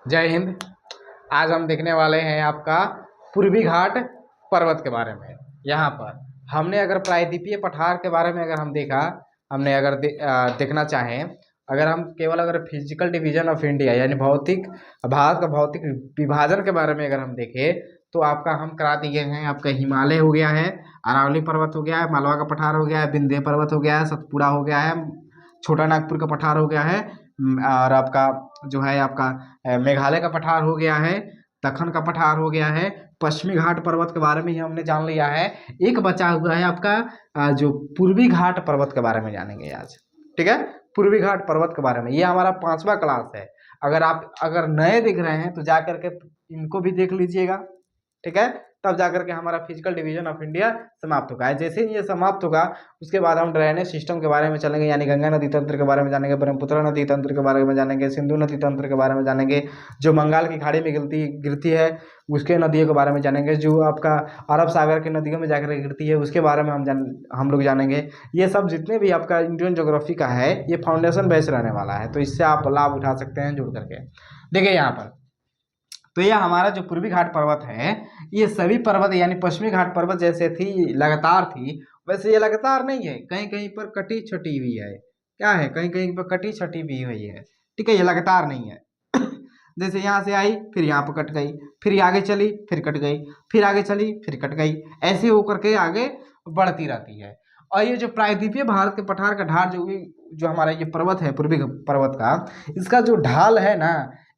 जय हिंद। आज हम देखने वाले हैं आपका पूर्वी घाट पर्वत के बारे में। यहाँ पर हमने अगर प्रायद्वीपीय पठार के बारे में अगर हम देखा, हमने अगर देखना चाहें, अगर हम केवल अगर फिजिकल डिवीजन ऑफ इंडिया यानी भौतिक भारत का भौतिक विभाजन के बारे में अगर हम देखें तो आपका हम करा दिए हैं। आपका हिमालय हो गया है, अरावली पर्वत हो गया है, मालवा का पठार हो गया है, विंध्य पर्वत हो गया है, सतपुड़ा हो गया है, छोटा नागपुर का पठार हो गया है, और आपका जो है आपका मेघालय का पठार हो गया है, दक्कन का पठार हो गया है, पश्चिमी घाट पर्वत के बारे में ही हमने जान लिया है। एक बचा हुआ है आपका जो पूर्वी घाट पर्वत के बारे में जानेंगे आज। ठीक है, पूर्वी घाट पर्वत के बारे में ये हमारा 5वां क्लास है। अगर नए दिख रहे हैं तो जा करके इनको भी देख लीजिएगा। ठीक है, तब जाकर के हमारा फिजिकल डिवीजन ऑफ इंडिया समाप्त होगा। जैसे ही ये समाप्त होगा उसके बाद हम ड्रेनेज सिस्टम के बारे में चलेंगे, यानी गंगा नदी तंत्र के बारे में जानेंगे, ब्रह्मपुत्र नदी तंत्र के बारे में जानेंगे, सिंधु नदी तंत्र के बारे में जानेंगे, जो बंगाल की खाड़ी में गिरती है उसके नदियों के बारे में जानेंगे, जो आपका अरब सागर की नदियों में जाकर गिरती है उसके बारे में हम लोग जानेंगे। ये सब जितने भी आपका इंडियन ज्योग्राफी का है ये फाउंडेशन बेस रहने वाला है, तो इससे आप लाभ उठा सकते हैं जुड़ करके। देखिए यहाँ पर तो यह हमारा जो पूर्वी घाट पर्वत है, ये सभी पर्वत यानी पश्चिमी घाट पर्वत जैसे थी लगातार थी, वैसे ये लगातार नहीं है, कहीं कहीं पर कटी छटी हुई है। क्या है, कहीं कहीं पर कटी छटी भी हुई है। ठीक है, ये लगातार नहीं है। जैसे यहाँ से आई फिर यहाँ पर कट गई, फिर आगे चली फिर कट गई, फिर आगे चली फिर कट गई, ऐसे होकर के आगे बढ़ती रहती है। और ये जो प्रायद्वीपीय भारत के पठार का ढाल जो हमारा ये पर्वत है पूर्वी पर्वत का, इसका जो ढाल है ना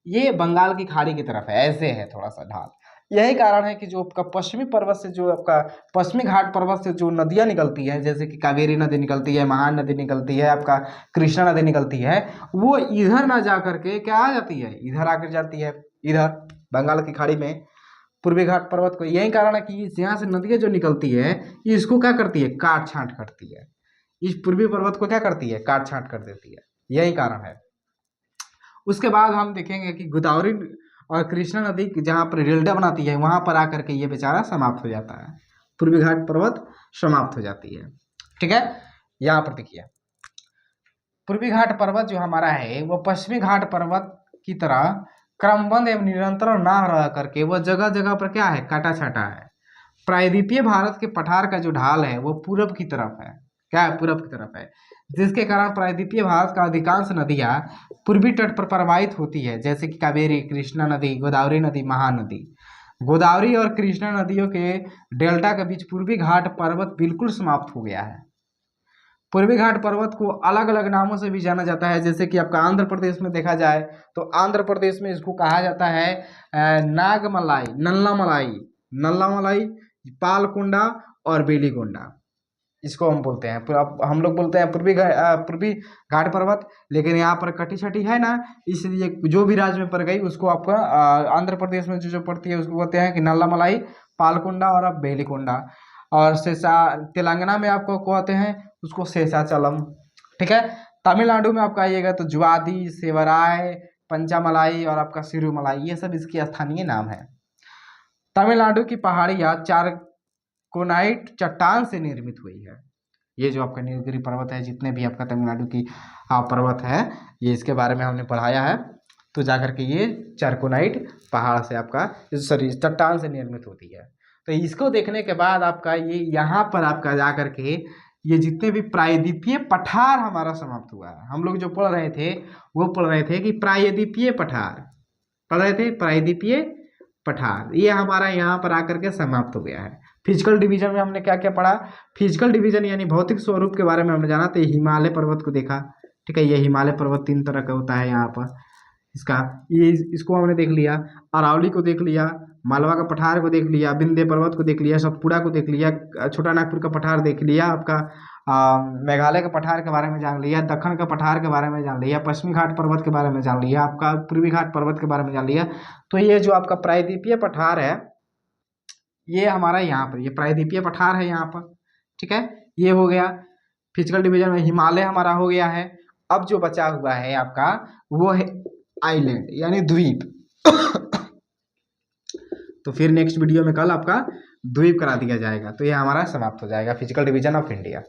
ये बंगाल की खाड़ी की तरफ है, ऐसे है थोड़ा सा ढाल। यही कारण है कि जो आपका पश्चिमी पर्वत से जो आपका पश्चिमी घाट पर्वत से जो नदियां निकलती है, जैसे कि कावेरी नदी निकलती है, महान नदी निकलती है, आपका कृष्णा नदी निकलती है, वो इधर ना जा करके क्या आ जाती है, इधर आकर जाती है, इधर बंगाल की खाड़ी में पूर्वी घाट पर्वत को। यही कारण है कि यहाँ से नदियां जो निकलती है इसको क्या करती है, काट छांट करती है। इस पूर्वी पर्वत को क्या करती है, काट छांट कर देती है, यही कारण है। उसके बाद हम देखेंगे कि गोदावरी और कृष्णा नदी जहाँ पर डेल्टा बनाती है वहां पर आकर के ये बेचारा समाप्त हो जाता है, पूर्वी घाट पर्वत समाप्त हो जाती है। ठीक है, यहाँ पर देखिए पूर्वी घाट पर्वत जो हमारा है वो पश्चिमी घाट पर्वत की तरह क्रमबद्ध एवं निरंतर ना रह करके वह जगह जगह पर क्या है, काटा छाटा है। प्रायद्वीपीय भारत के पठार का जो ढाल है वो पूरब की तरफ है, क्या है, पूरब की तरफ है, जिसके कारण प्रायद्वीपीय भारत का अधिकांश नदियां पूर्वी तट पर प्रवाहित होती है, जैसे कि कावेरी, कृष्णा नदी, गोदावरी नदी, महानदी। गोदावरी और कृष्णा नदियों के डेल्टा के बीच पूर्वी घाट पर्वत बिल्कुल समाप्त हो गया है। पूर्वी घाट पर्वत को अलग अलग नामों से भी जाना जाता है, जैसे कि आपका आंध्र प्रदेश में देखा जाए तो आंध्र प्रदेश में इसको कहा जाता है नागमलाई, नल्ला मलाई, पालकुंडा और बेलीगोंडा, इसको हम बोलते हैं। हम लोग बोलते हैं पूर्वी घाट पर्वत, लेकिन यहाँ पर कटी छटी है ना, इसलिए जो भी राज्य में पड़ गई उसको आपका आंध्र प्रदेश में जो पड़ती है उसको बोलते हैं कि नल्ला मलाई, पालकुंडा और अब बेलीकोंडा। और शेषा तेलंगाना में आपको कहते हैं उसको शेषाचलम। ठीक है, तमिलनाडु में आपका आइएगा तो जुआदी, सेवराय, पंचामलाई और आपका सिरुमलाई, ये सब इसके स्थानीय नाम है। तमिलनाडु की पहाड़ियाँ चार कोनाइट चट्टान से निर्मित हुई है। ये जो आपका नीलगिरी पर्वत है, जितने भी आपका तमिलनाडु की पर्वत है, ये इसके बारे में हमने पढ़ाया है। तो जाकर के ये चारकोनाइट पहाड़ से आपका सॉरी चट्टान से निर्मित होती है। तो इसको देखने के बाद आपका ये यहाँ पर आपका जाकर के ये जितने भी प्रायद्वीपीय पठार हमारा समाप्त हुआ है। हम लोग जो पढ़ रहे थे वो पढ़ रहे थे कि प्रायद्वीपीय पठार पढ़ रहे थे, प्रायद्वीपीय पठार ये हमारा यहाँ पर आकर के समाप्त हो गया है। फिजिकल डिवीजन में हमने क्या क्या पढ़ा, फिजिकल डिवीजन यानी भौतिक स्वरूप के बारे में हमने जाना, तो हिमालय पर्वत को देखा। ठीक है, ये हिमालय पर्वत 3 तरह का होता है यहाँ पर, इसका ये इसको हमने देख लिया, अरावली को देख लिया, मालवा का पठार को देख लिया, विंध्य पर्वत को देख लिया, सतपुड़ा को देख लिया, छोटा नागपुर का पठार देख लिया, आपका मेघालय के पठार के बारे में जान लिया, दक्कन का पठार के बारे में जान लिया, पश्चिमी घाट पर्वत के बारे में जान लिया, आपका पूर्वी घाट पर्वत के बारे में जान लिया। तो ये जो आपका प्रायद्वीपीय पठार है ये हमारा यहाँ पर ये प्रायद्वीपीय पठार है यहाँ पर। ठीक है, ये हो गया फिजिकल डिवीजन में, हिमालय हमारा हो गया है। अब जो बचा हुआ है आपका वो है आइलैंड यानी द्वीप। तो फिर नेक्स्ट वीडियो में कल आपका द्वीप करा दिया जाएगा। तो ये हमारा समाप्त हो जाएगा फिजिकल डिवीजन ऑफ इंडिया।